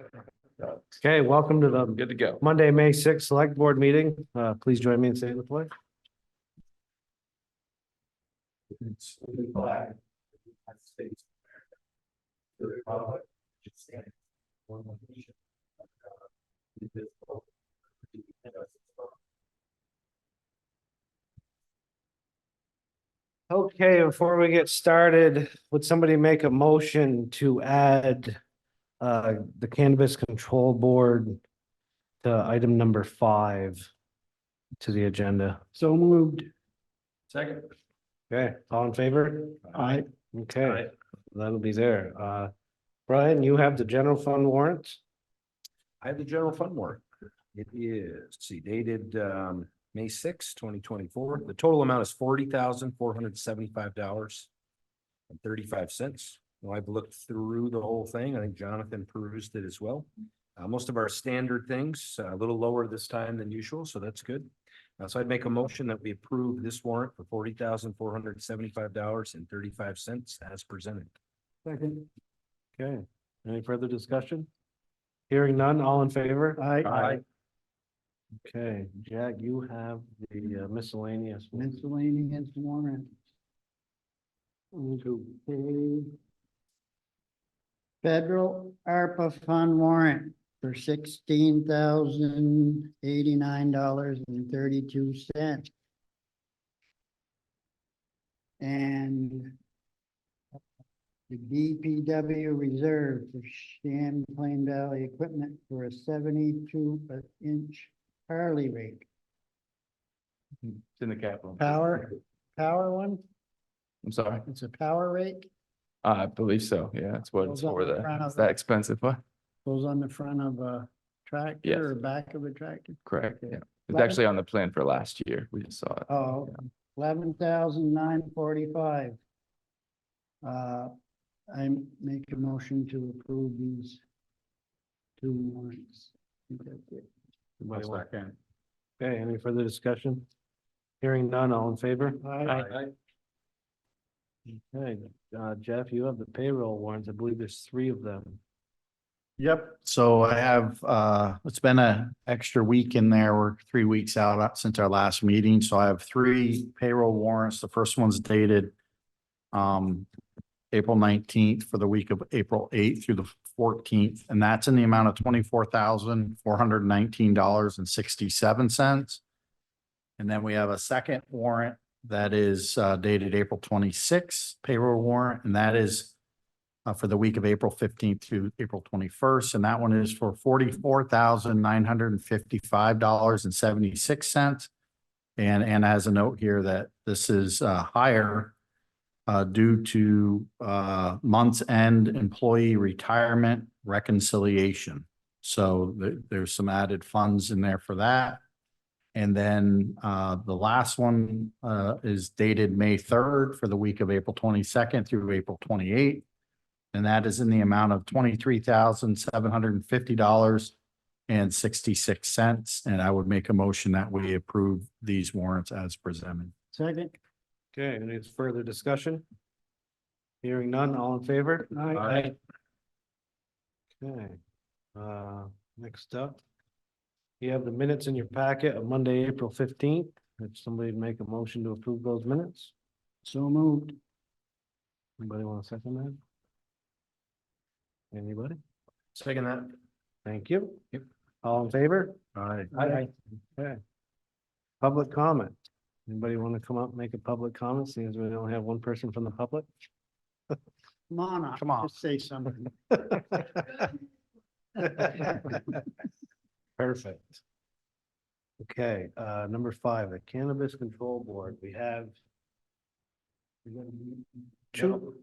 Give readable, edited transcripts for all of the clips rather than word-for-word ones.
Okay, welcome to the Good to go. Monday, May 6th Select Board meeting. Please join me in saying the pledge. Okay, before we get started, would somebody make a motion to add the Cannabis Control Board to item number 5 to the agenda? So moved. Second. Okay, all in favor? Aye. Okay, that'll be there. Brian, you have the general fund warrants? I have the general fund warrant. It is, let's see, dated May 6, 2024. The total amount is $40,475.35. Well, I've looked through the whole thing. I think Jonathan perused it as well. Most of our standard things, a little lower this time than usual, so that's good. So I'd make a motion that we approve this warrant for $40,475.35 as presented. Second. Okay, any further discussion? Hearing none, all in favor? Aye. Okay, Jack, you have the miscellaneous. Miscellaneous warrant. Okay. Federal ARPA fund warrant for $16,089.32. And the DPW reserve for Champlain Valley equipment for a 72-inch Harley rake. It's in the capital. Power one? I'm sorry. It's a power rake, I believe so. Yeah, that's what it's Goes on for. the front of It's that expensive. What? goes on the front of a Yes. tractor or back of a tractor. Correct. Okay. Yeah. It's actually on the plan for last year. We just saw it. Oh, 11,945. I make a motion to approve these two warrants. I think that's it. Anybody want- Okay, any further discussion? Hearing none, all in favor? Aye. Okay, Jeff, you have the payroll warrants. I believe there's 3 of them. Yep, so I have, it's been a extra week in there. We're 3 weeks out since our last meeting, so I have 3 payroll warrants. The first one's dated April 19th for the week of April 8th through the 14th, and that's in the amount of $24,419.67. And then we have a second warrant that is dated April 26th payroll warrant, and that is for the week of April 15th through April 21st, and that one is for $44,955.76. And as a note here that this is higher due to month's end employee retirement reconciliation. So there's some added funds in there for that. And then the last one is dated May 3rd for the week of April 22nd through April 28th. And that is in the amount of $23,750.66. And I would make a motion that we approve these warrants as presented. Second. Okay, any further discussion? Hearing none, all in favor? Aye. Okay, next up. You have the minutes in your packet of Monday, April 15th. If somebody would make a motion to approve those minutes, So moved. anybody want to second that? Anybody? Second that. Thank you. Yep. All in favor? Aye. Aye. Okay. Public comment. Anybody want to come up and make a public comment, seeing as we only have one person from the public? Come on up. Come on. Just say something. Perfect. Okay, number 5, the Cannabis Control Board. We have. Two.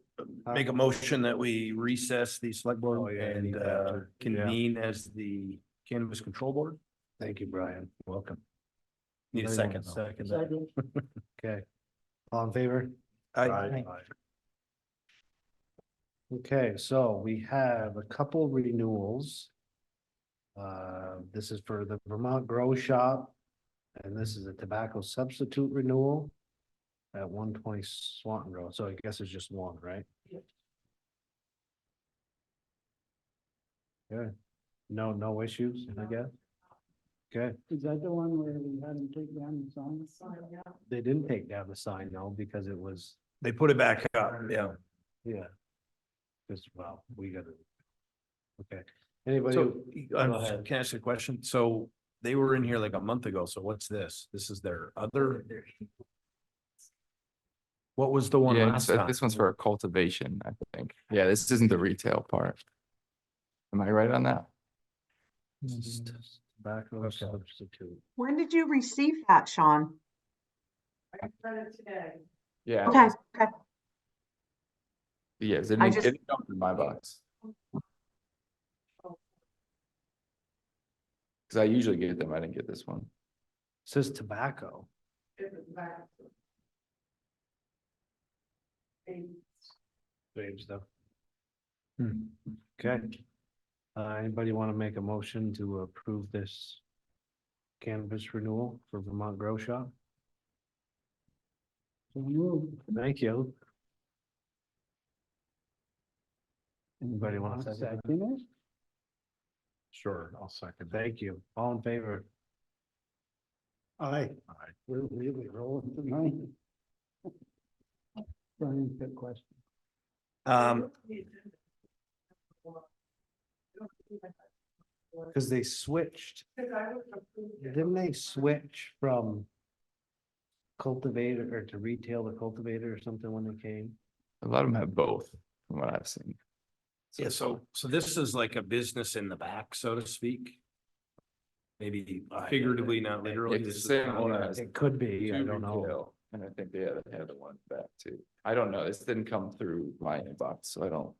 Make a motion that we recess the select board Oh, yeah, and need that. convene as the Cannabis Control Board. Thank you, Brian. Welcome. Need a Anybody second. want though. Second. Okay. All in favor? Aye. Okay, so we have a couple renewals. This is for the Vermont Grow Shop. And this is a tobacco substitute renewal. At 120 Swanton Road, so I guess it's just one, right? Okay. No issues, I guess? Okay, Is that the one where we had them take down the sign? they didn't take down the sign though, because it was, They put it back up, yeah. yeah. Just, well, we gotta. Okay, anybody? So, Go ahead. can I ask you a question? So they were in here like a month ago, so what's this? This is their other? What was the one Yeah, last time? this one's for cultivation, I think. Yeah, this isn't the retail part. Am I right on that? Tobacco substitute. When did you receive that, Sean? Yeah. Okay, okay. Yes, it I didn't just- it didn't come through my box. Cause I usually get them. I didn't get this one. Says tobacco. Babe stuff. Okay. Anybody want to make a motion to approve this cannabis renewal for Vermont Grow Shop? So moved. Thank you. Anybody want to second? that? Second it? Sure, I'll second. Thank you. All in favor? Aye. We're really rolling tonight. Brian, good question. Because they switched. Didn't they switch from cultivator or to retail to cultivator or something when they came? A lot of them have both, from what I've seen. Yeah, so this is like a business in the back, so to speak. Maybe figuratively, not literally. It's This the is same kind of owner like- as It could be, I two don't know. retail, and I think they had the one back too. I don't know. This didn't come through my inbox, so I don't.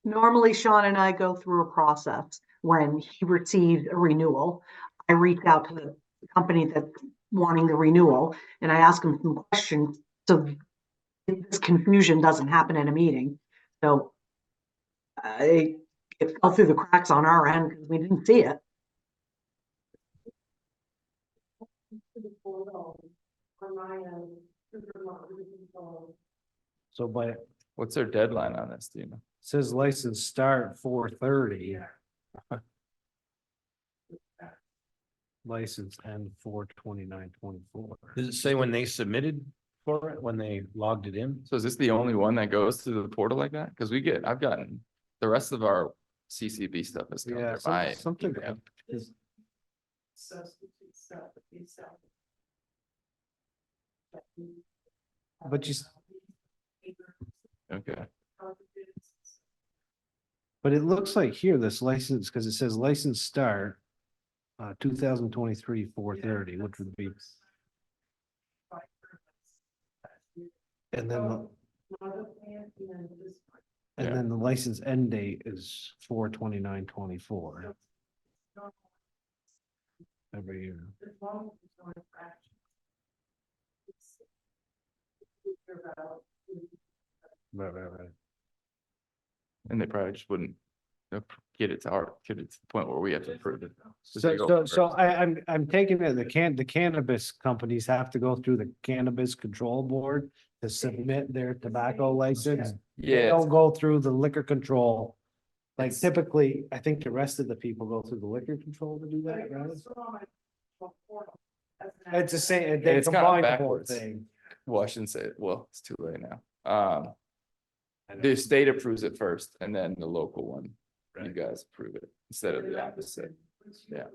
Normally Sean and I go through a process. When he receives a renewal, I reach out to the company that's wanting the renewal and I ask them some questions. So this confusion doesn't happen in a meeting. So it fell through the cracks on our end because we didn't see it. So by, What's their deadline on this, do you know? says license start 4:30. License end 4/29/24. Does it say when they submitted for it, when they logged it in? So is this the only one that goes through the portal like that? Cause I've gotten, the rest of our CCB stuff has come Yeah, through my something. email. is- But Okay, but it looks like here, this license, because it says license start. 2023 4/30, which would be. And then. And then the license end date is 4/29/24. Every year. Right. and they probably just wouldn't get it to the point where we have to approve it. So I'm taking it, the cannabis companies have to go through the Cannabis Control Board to submit their tobacco license. They Yeah, don't go through the liquor control. Like It's- typically, I think the rest of the people go through the liquor control to do that, right? It's the same, they It's kinda combine the whole backwards. thing. well, I shouldn't say, well, it's too late now. The state approves it first and then the local one, you Right. guys approve it instead of the opposite. Yeah.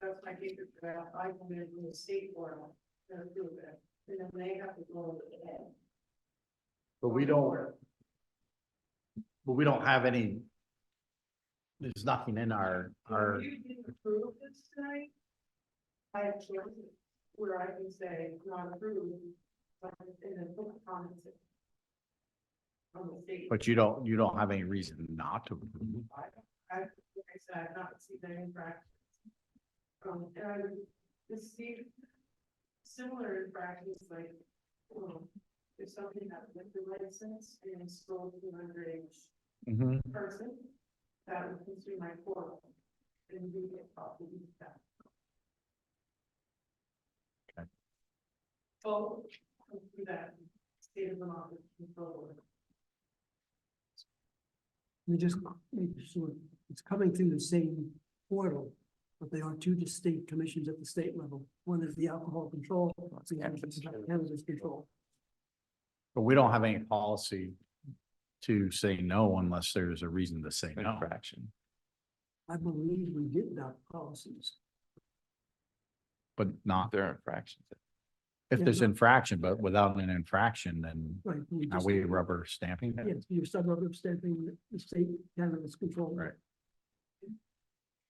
That's my favorite draft. I come in from the state board and approve it, and then they have to go over the head. But we don't have any. There's nothing in our, If you didn't approve this tonight, I have choices where I can say not approved, but and then put the comments in. On the state. but you don't have any reason not to. Like I said, I've not seen that infractions. And I would see similar infractions like, if something that with the license and sold to an underage Mhm. person, that would consume my portal. And we get probably that. Okay. So, through that state of Vermont control. We just make sure it's coming through the same portal, but they are two distinct commissions at the state level. One is the alcohol control, the other is cannabis control. But we don't have any policy to say no unless there's a reason to say no. Infraction. I believe we did adopt policies. But not There are infractions. if Yeah, there's no. infraction, but without an infraction, then Right. are we rubber stamping it? Yes, you're sub stamping the state cannabis control. Right.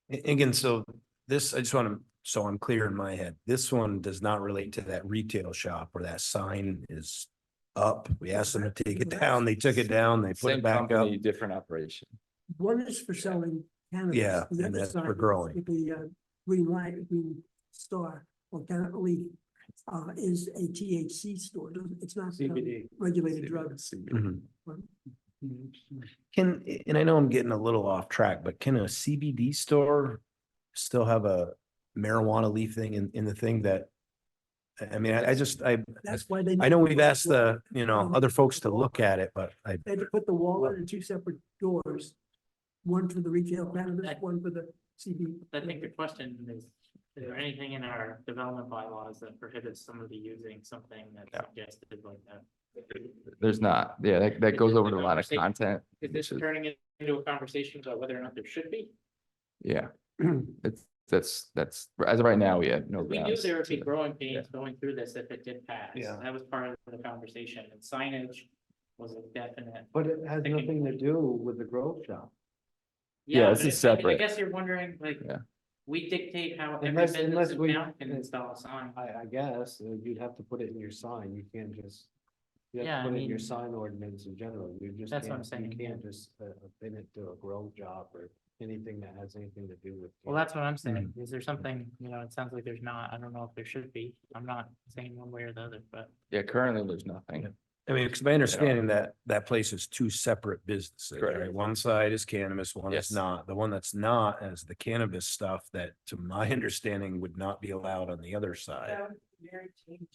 Again, so this, I just want to, so I'm clear in my head, this one does not relate to that retail shop where that sign is up. We asked them to take it down, they took it down, they put Same it back up. company, different operation. One is for selling cannabis. Yeah, the and other that's for side growing. with the green light, green star, organic leaf, is a THC store. It's not regulated drugs. Mhm. Can, and I know I'm getting a little off track, but can a CBD store still have a marijuana leaf thing in the thing that? I mean, I just, That's why they. I know we've asked the, you know, other folks to look at it, but I, They had to put the wall in two separate doors. One for the retail cannabis, one for the CB. I think the question is there anything in our development bylaws that prohibits somebody using something that's suggested like that? There's not, yeah, that goes over to a lot of content. Is this turning it into a conversation about whether or not there should be? Yeah, that's, as of right now, we had no We knew grounds. there would be to- growing pains going through this if it did pass. Yeah. That was part of the conversation, and signage was a definite. But it has nothing to do with the grow shop. Yeah, but this is I separate. guess you're wondering, like, Yeah. we dictate how every Unless business in we- town can install a sign. I guess you'd have to put it in your sign. You can't just. You have Yeah, to I put it in your mean, sign ordinance in general. You just. that's what I'm can't- You saying, can't just pin it to a grow job or anything that has anything to do with. Well, that's what I'm saying. Is there something, it sounds like there's not, I don't know if there should be. I'm not saying one way or the other, but. Yeah, currently there's nothing. I mean, because my understanding that place is two separate businesses, Correct. right? One side is cannabis, one Yes. is not. The one that's not is the cannabis stuff that, to my understanding, would not be allowed on the other side. That would be very change.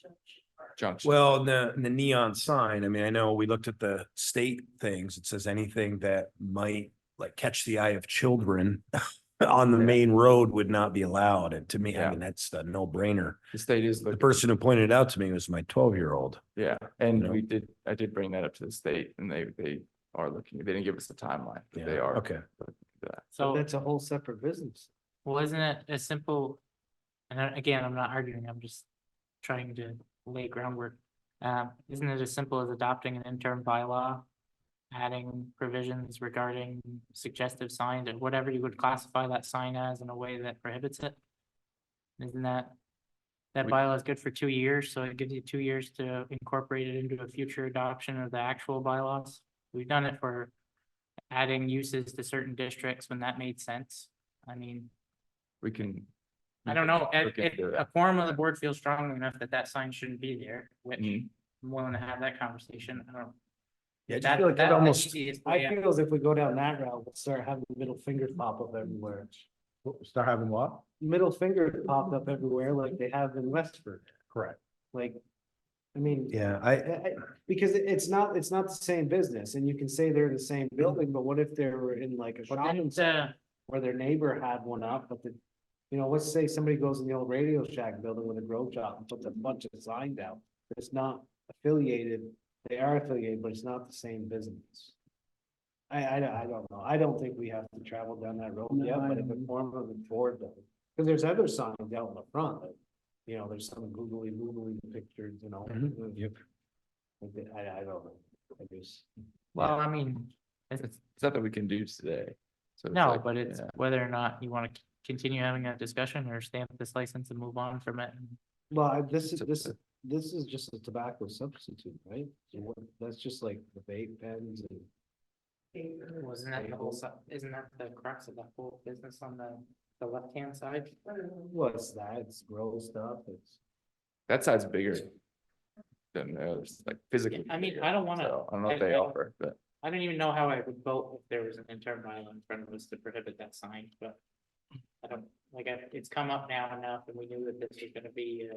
Junction. Well, the neon sign, I mean, I know we looked at the state things. It says anything that might like catch the eye of children on the Yeah. main road would not be allowed. And to me, I Yeah. mean, that's a no brainer. The state is The looking, person who pointed it out to me was my 12-year-old. yeah, and you know? I did bring that up to the sate and they are looking, they didn't give us the timeline, but they Yeah, are. okay. looking into that. So So, that's a whole separate business. well, isn't it as simple? And again, I'm not arguing, I'm just trying to lay groundwork. Isn't it as simple as adopting an interim bylaw? Adding provisions regarding suggestive signs and whatever you would classify that sign as in a way that prohibits it? Isn't that We- bylaw is good for 2 years, so it gives you 2 years to incorporate it into a future adoption of the actual bylaws. We've done it for adding uses to certain districts when that made sense. I mean, We can. I don't know, Look if into a that. quorum of the board feels strongly enough that that sign shouldn't be there, which Mhm. I'm willing to have that conversation. I don't. Yeah, I just That- feel like that that's the almost, easiest I way out. feel as if we go down that route, we'll start having middle fingers pop up everywhere. Start having what? Middle fingers popped up everywhere like they have in Westford. Correct. Like, I mean. yeah, Because it's not the same business and you can say they're in the same building, but what if they were in like a But shopping then, center where their neighbor had one up, but the. Let's say somebody goes in the old Radio Shack building with a grow shop and puts a bunch of signs out. It's not affiliated, they are affiliated, but it's not the same business. I don't know. I don't think we have to travel down that road No, yet, I but if a don't. form of the board does. Because there's other signs out in the front, like, there's some googly pictures, Mhm, yep. I don't know. I just. well, I mean, It's not that we can do today. So it's no, like, but it's yeah. whether or not you want to continue having that discussion or stamp this license and move on from it. Well, this is, So- this is just a tobacco substitute, right? So that's just like the vape pens and. Wasn't that the whole, isn't that the crux of the whole business on the left-hand side? What's that? It's grow stuff, it's. That side's bigger. Than the others, like physically. I mean, bigger. I don't wanna- So I don't know if they offer, but I don't even know how I would vote if there was an interim bylaw in front of us to prohibit that sign, but I don't, it's come up now enough and we knew that this was gonna be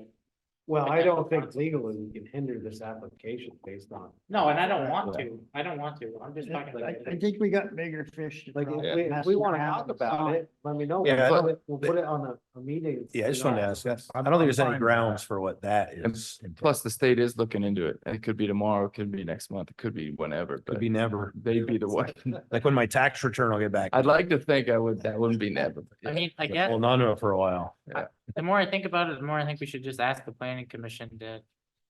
Well, I don't think legally we can hinder this application based on. No, and I don't want to, I'm just talking I about. think we got bigger fish. to Like, fry. if we wanna talk about it, let me know. Yeah, We'll put it on a meeting. Yeah, I just you know. wanted to ask that. I don't think there's any grounds for what that And is. plus, the state is looking into it. It could be tomorrow, it could be next month, it could be whenever, Could but be never. they'd be the one. Like when my tax return will get back. I'd like to think that wouldn't be never. but I yeah. mean, I guess, Well, not for a while. the more I think about it, the more I think we should just ask the planning commission to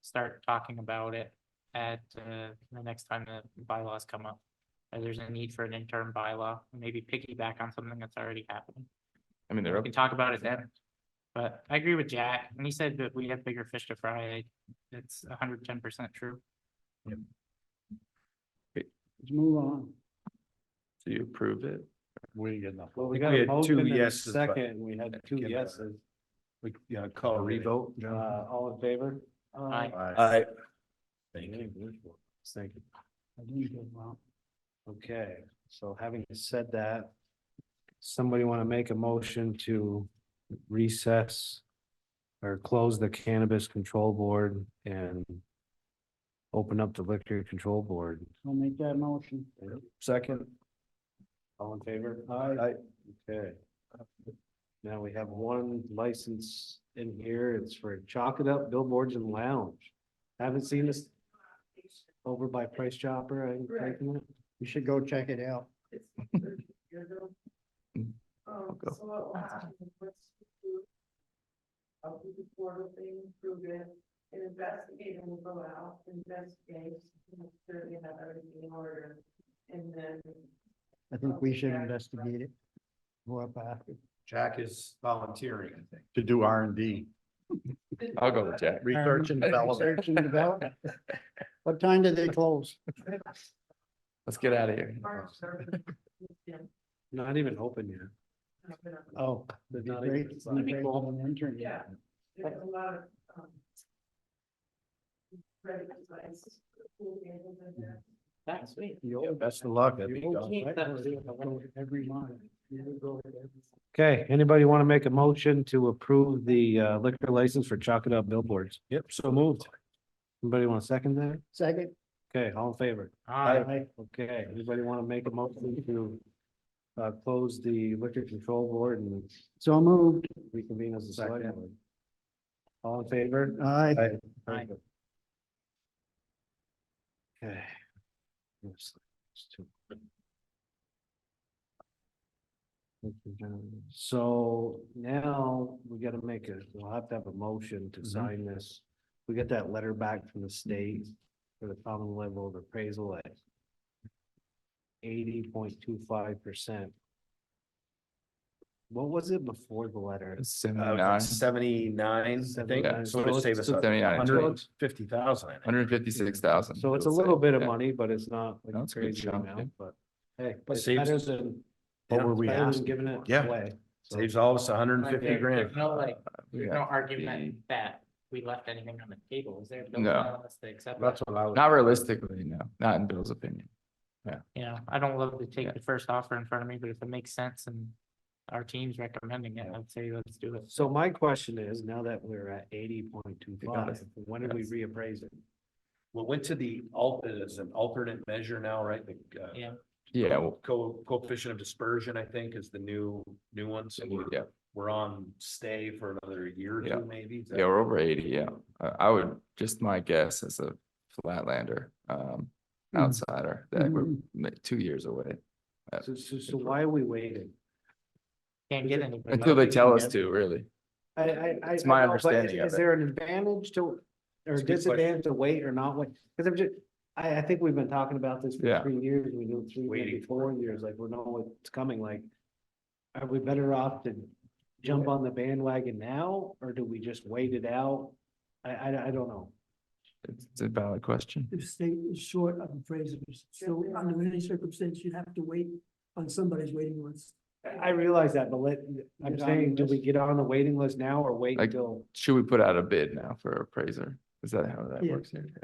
start talking about it at, the next time the bylaws come up. There's a need for an interim bylaw, maybe piggyback on something that's already happening. I mean, We they're, can talk about it then. But I agree with Jack, and he said that we have bigger fish to fry. It's 110% true. Let's move on. do you approve it? We get enough. Well, we We got a had two motion and a yeses, but- second, and we had two Can't- yeses. We, call a revote. All in favor? Aye. I. Thank you. Thank you. I didn't get well. Okay, so having said that, somebody want to make a motion to recess or close the cannabis control board and open up the liquor control board? I'll make that motion. Second. All in favor? Aye. Okay. Now we have one license in here. It's for Chalk It Up Billboards and Lounge. Haven't seen this over by Price Chopper. I'm taking it. You should go check it out. It's 30 years ago. go. So what will happen is what's approved, I'll do the portal thing, prove it, and investigate and we'll go out, investigate, make sure we have everything in order. And then I think we should investigate it. Go up after. Jack is volunteering, I think. To do R&D, I'll go with Jack. research and development. Research and development. What time did they close? Let's get out of here. Yeah. Not even open yet. Oh. They're not Great. even- It's great to have an intern. Yeah, there's a lot of, credit designs. That's sweet. Best of luck. That'd be You awesome. Keep that- go every month. You go every- Okay, anybody want to make a motion to approve the liquor license for Chalk It Up Billboards? Yep, so moved. Anybody want a second there? Second. Okay, all in favor? Aye. Okay, anybody want to make a motion to close the liquor control board and So moved. reconvene as a select board? All in favor? Aye. Aye. Okay. Yes, it's two. So now we gotta we'll have to have a motion to sign this. We get that letter back from the state for the common level of appraisal at 80.25%. What was it before the letter? 79, 79, I think. Yeah. So it'll save us So- 79. 150,000. 156,000. So it's a little bit of money, but it's not like No, a it's a good crazy chunk, amount, but hey, But it's saves better us- than. What were it's we better than asking Giving it Yeah. away. So- Saves all of us 150 There's grand. no like, there's no Yeah. argument that we left anything on the table, is there? No. Let's accept that. That's what I was. Not realistically, no, not in Bill's opinion. You know, I don't love to take Yeah. the first offer in front of me, but if it makes sense and our team's recommending it, I'd say let's do it. So my question is, now that we're at 80.25, gotta- when did we reappraise it? We went to the as an alternate measure now, right? The, Yeah. Yeah, well, coefficient of dispersion, I think, is the new one. So yeah, we're on stay for another year or Yeah. two, maybe. Is that- yeah, we're over 80, yeah. I would, just my guess as a Flatlander, outsider, that we're 2 years away. So why are we waiting? Can't get anybody. Until they tell us to, really. It's my understanding of Is it. there an advantage to, or It's a good disadvantage to wait or not wait? Because I'm just, I think we've been talking about this for Yeah. 3 years, we do 3, maybe Waiting 4 years, like we know what's coming, like. Are we better off to jump on the bandwagon now, or do we just wait it out? I don't know. It's a valid question. The state is short of appraisers, so under any circumstance, you'd have to wait on somebody's waiting list. I realize that, but I'm Get on saying, the do we list. get on the waiting list now or wait Like- until? Should we put out a bid now for appraiser? Is that how that Yeah. works here? Yeah.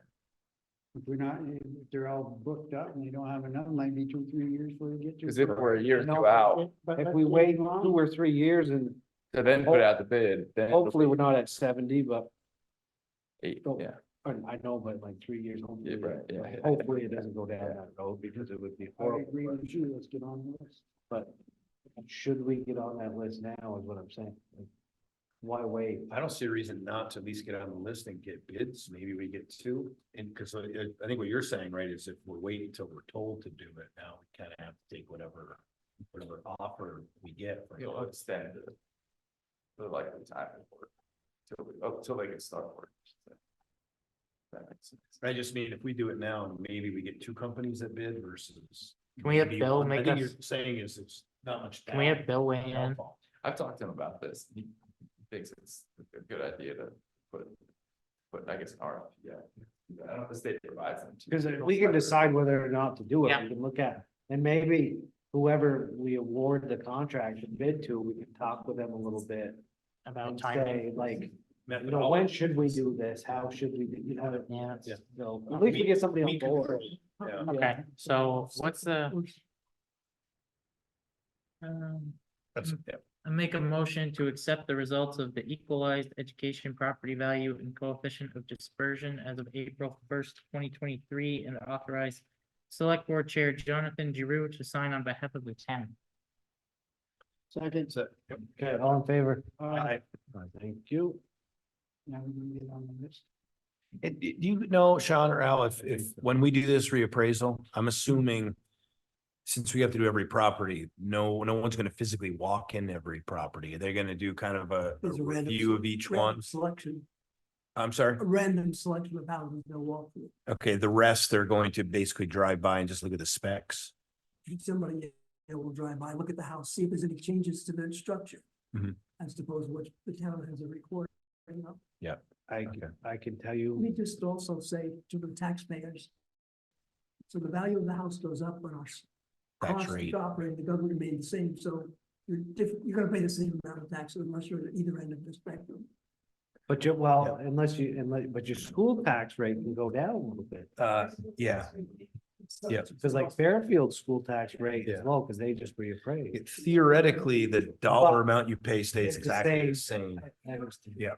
If we're not, if they're all booked up and you don't have enough, might be 2, 3 years before you get to. Cause if we're a year or No, two out, But If let's we wait move on. 2 or 3 years and to then put out the bid, then. hopefully we're not at 70, but 8, Oh. yeah, I know, but like 3 years, hopefully, right, yeah. hopefully it doesn't go down that road because it would be I horrible. agree with you, let's get on the list. But should we get on that list now is what I'm saying. Like, why wait? I don't see a reason not to at least get on the list and get bids. Maybe we get two. And because I think what you're saying, right, is if we're waiting until we're told to do it, now we kind of have to take whatever offer we get. for You'll it. extend the likely time for it till they can start work. That makes sense. I just mean, if we do it now, maybe we get two companies that bid versus. Can we have maybe Bill one. I make think us- you're saying is it's not much. Can we have Bill weigh in? downfall. I've talked to him about this. He thinks it's a good idea to put, I guess, an RFP, yeah. I don't know if the state provides them. Because we can decide whether or not to do it. Yeah. We can look at, and maybe whoever we award the contract and bid to, we can talk with them a little bit. About And timing. say, like, you know, when Methodology. should we do this? How should we, do you know? Yeah. Yeah. So at least we get somebody on Meet board. Yeah. Okay, so what's the? That's, yeah. I make a motion to accept the results of the equalized education property value and coefficient of dispersion as of April 1st, 2023, and authorize Select Board Chair Jonathan Giroux to sign on behalf of the town. Second, So, Okay, all in favor? I, Thank you. now we're gonna get on the list. do you know, Sean or Al, if when we do this reappraisal, I'm assuming. Since we have to do every property, no one's gonna physically walk in every property. They're gonna do kind of a There's a random review of each random one. Selection, I'm sorry. a random selection of houses they'll walk through. Okay, the rest, they're going to basically drive by and just look at the specs. Somebody will drive by, look at the house, see if there's any changes to the structure. Mhm. As opposed to what the town has a record. You know? I can tell Let you, me just also say to the taxpayers. So the value of the house goes up, but our Tax cost rate. to operate the government remain the same, so you're gonna pay the same amount of taxes unless you're at either end of the spectrum. but you, well, but your school tax rate can go down a little bit. Yeah. Yeah. Because like Fairfield school tax rate is Yeah. low because they just reappraised. Theoretically, the dollar But amount you pay stays it's the exactly the same. I understand. Yeah.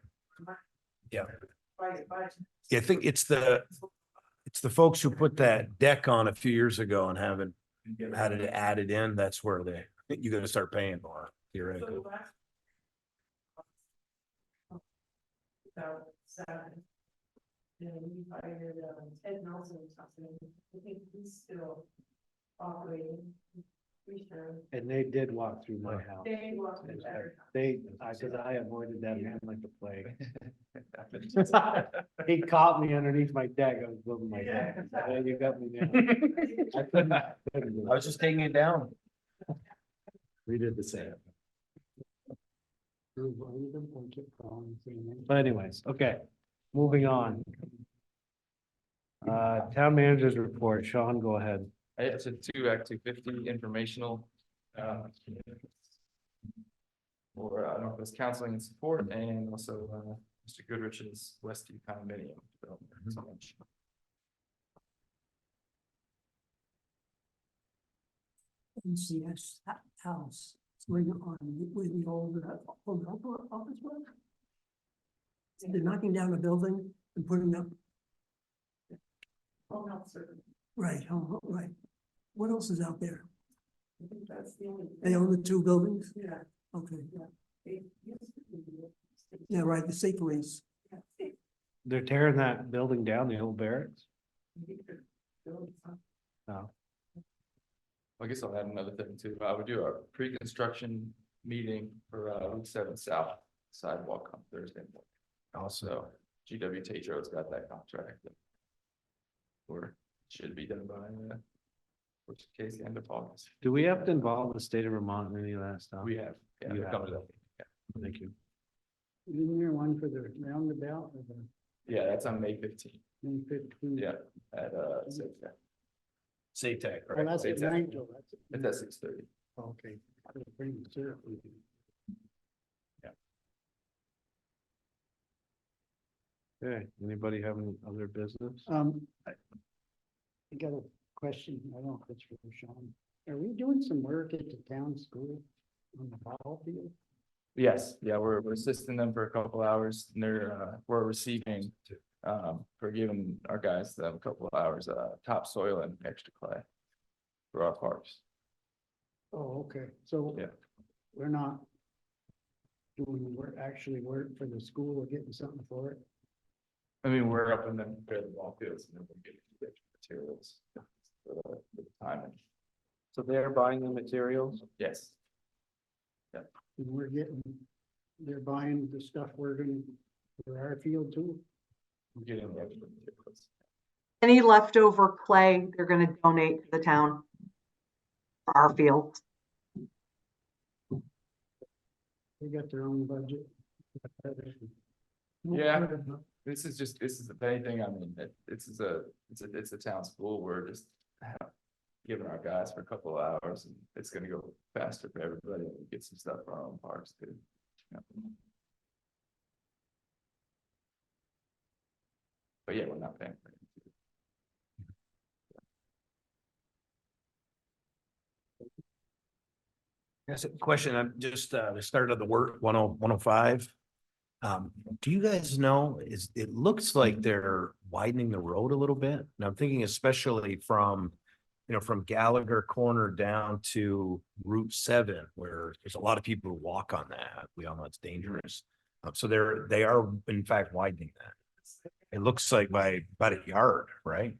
Yeah. By- Yeah, I think it's the folks who put that deck on a few years ago and haven't had it added in, that's where you're gonna start paying more theoretically. So last- 2007. And we hired Ted Nelson or something. I think he's still operating. We should. And they did walk through my house. They walked in there. Cause I avoided that man like the plague. He caught me underneath my deck. I was building my deck. Well, you got me now. I couldn't do I was it. just taking it down. We did the same. Prove all of them, or keep calling, saying that. But anyways, okay, moving on. Town managers report. Sean, go ahead. It's a 2 Act 250 informational. For Northwest Counseling and Support, and also Mr. Goodrich's Westview condominium development. So much. NCS house, it's where you're on, where the old office was. They're knocking down a building and putting up, Oh, no, sir. right, right. What else is out there? I think that's the only. They own the two buildings? Yeah. Okay, They used to be- yeah, right, the Safeways. They're tearing that building down, the old barracks. No. I guess I'll add another thing too. We do a pre-construction meeting for Route 7 South sidewalk on Thursday morning. Also, GW Tatro's got that contract. Or should be done by, which case the end of August. Do we have to involve the state of Vermont in any of that stuff? We have, yeah, You they're have. coming up. Thank you. Isn't there one for the roundabout or the Yeah, that's on May 15th. May 15? Yeah, at Safe tech, Well, right? that's at It's night, though. it's at 6:30. Okay. Pretty mature. Okay, anybody have any other business? I got a question, I don't know if it's for Sean. Are we doing some work at the town school on the ball field? Yes, yeah, we're assisting them for a couple hours and we're receiving for giving our guys a couple of hours, topsoil and extra clay for our parks. Oh, okay, so. Yeah. We're not doing work, actually work for the school or getting something for it. I mean, we're up in the fairly ball fields and then we're getting the materials for the timing. So they're buying the materials? Yes, And we're getting, they're buying the stuff we're gonna, for our field too. we're getting the extra materials. Any leftover clay, they're gonna donate to the town. For our field. They got their own budget. Yeah. This is if anything, I mean, it's a town school, we're just giving our guys for a couple of hours and it's gonna go faster for everybody and get some stuff for our own parks too. Yeah. But yeah, we're not paying for it. That's a question. I'm just, the start of the work, 105. Do you guys know, it looks like they're widening the road a little bit. And I'm thinking especially from, from Gallagher Corner down to Route 7, where there's a lot of people who walk on that. We all know it's dangerous. So they are in fact widening that. It looks like by about a yard, right?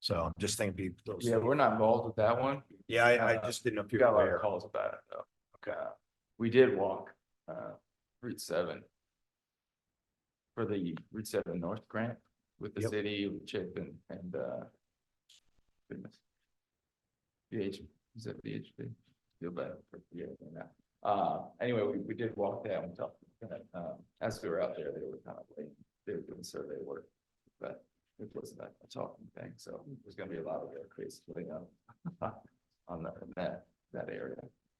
So I'm just thinking. Yeah, we're not involved with that one. Yeah, I just didn't know if We you were got a lot aware. of calls about it though. Okay. We did walk, Route 7. For the Route 7 North grant with the Yep. city, with Chip and goodness. Is that VHP? Feel bad for forgetting that. Anyway, we did walk that and talk, as we were out there, they were kind of late, they were doing survey work. But it wasn't a talking thing, so there's gonna be a lot of their crazy putting up on that area.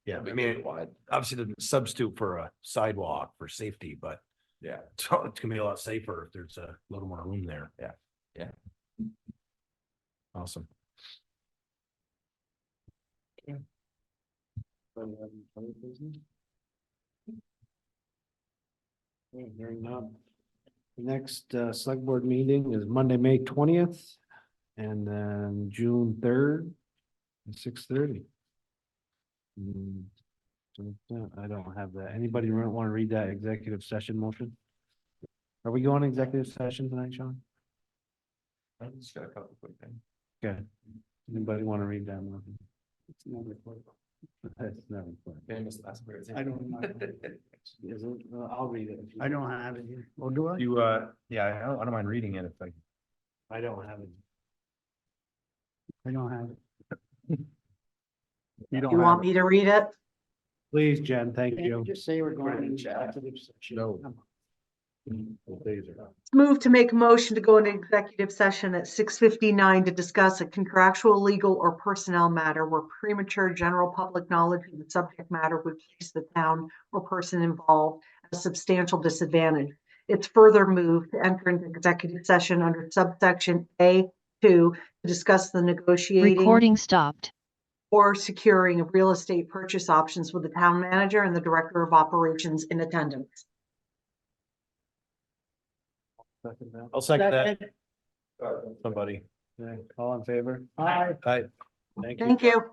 Yeah, It'll I be mean, wide, obviously the substitute for a sidewalk for safety, but yeah. so it's gonna be a lot safer if there's a little more room there. Yeah, yeah. Awesome. Hearing none. Next, select board meeting is Monday, May 20th, and then June 3rd, at 6:30. I don't have that. Anybody want to read that executive session motion? Are we going executive session tonight, Sean? I just got a couple quick things. Okay. Anybody want to read that motion? It's never quite. That's never fun. Famous last words. I don't know. Is it? I'll read it. if you- I don't have it here. Oh, do I? You, yeah, I don't mind reading it if I. I don't have it. I don't have it. You don't You have want it. me to read it? Please, Jen, thank Can't you you. just say we're Put it going in into chat. executive session? No. Come on. Move to make a motion to go into executive session at 6:59 to discuss a contractual, legal, or personnel matter where premature general public knowledge of the subject matter would place the town or person involved at a substantial disadvantage. It's further moved to enter into executive session under subsection A2 to discuss the negotiating Recording stopped. or securing of real estate purchase options with the town manager and the director of operations in attendance. I'll second that. Second. Somebody. Okay, all in favor? Aye. Hi. Thank you. Thank you.